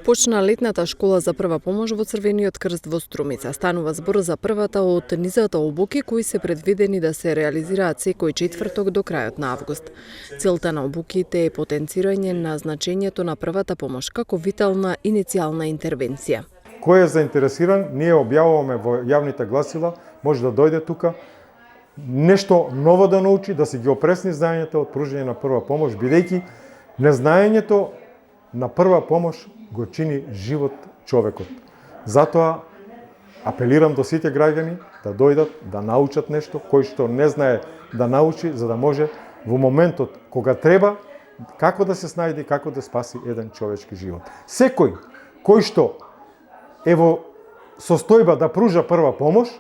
Почна летната школа за прва помош во Црвениот крст во Струмица. Станува збор за првата од низата обуки кои се предвидени да се реализираат секој четврток до крајот на август. Целта на обуките е потенцирање на значењето на првата помош како витална иницијална интервенција. Кој е заинтересиран, ние објавуваме во јавните гласила, може да дојде тука, нешто ново да научи, да си ги опресни знаењето од пружање на прва помош, бидејќи незнаењето на прва помош го чини живот човекот. Затоа апелирам до сите граѓани да дојдат, да научат нешто, кој што не знае да научи, за да може во моментот кога треба, како да се снајде, како да спаси еден човечки живот. Секој кој што е во состојба да пружа прва помош,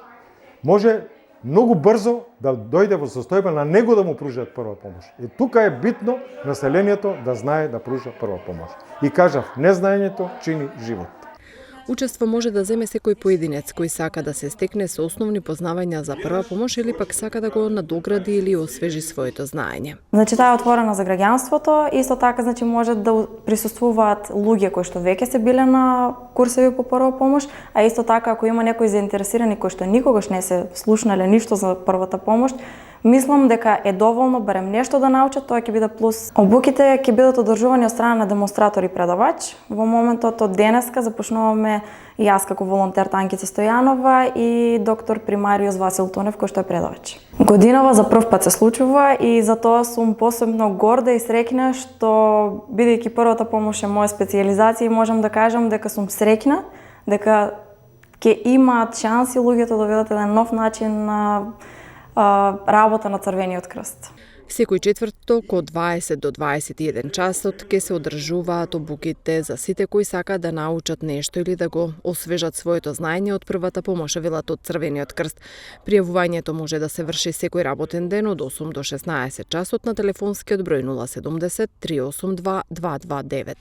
може многу брзо да дојде во состојба на него да му пружат прва помош. И тука е битно населението да знае да пружа прва помош. И кажав, незнаењето чини живот. Учество може да земе секој поединец кој сака да се стекне со основни познавања за прва помош или пак сака да го надогради или освежи своето знаење. Значи таа е отворена за граѓанството, исто така значи може да присуствуваат луѓе кои што веќе се биле на курсеви по прва помош, а исто така ако има некои заинтересирани кои што никогаш не се слушнале ништо за првата помош, мислам дека е доволно барем нешто да научат, тоа ќе биде плюс. Обуките ќе бидат одржувани од страна на демонстратор и предавач. Во моментот од денеска започнуваме и јас како волонтер Танкица Стојанова и доктор примариус Васил Тунев кој што е предавач. Годинава за прв пат се случува и за тоа сум посебно горда и среќна што бидејќи првата помош е моја специјализација и можам да кажам дека сум среќна дека ќе имаат шанси луѓето да видат еден нов начин на работа на Црвениот крст. Секој четврток од 20 до 21 часот ќе се одржуваат обуките за сите кои сакаат да научат нешто или да го освежат своето знаење од првата помош, велат од Црвениот крст. Пријавувањето може да се врши секој работен ден од 8 до 16 часот на телефонскиот број 070 382 229.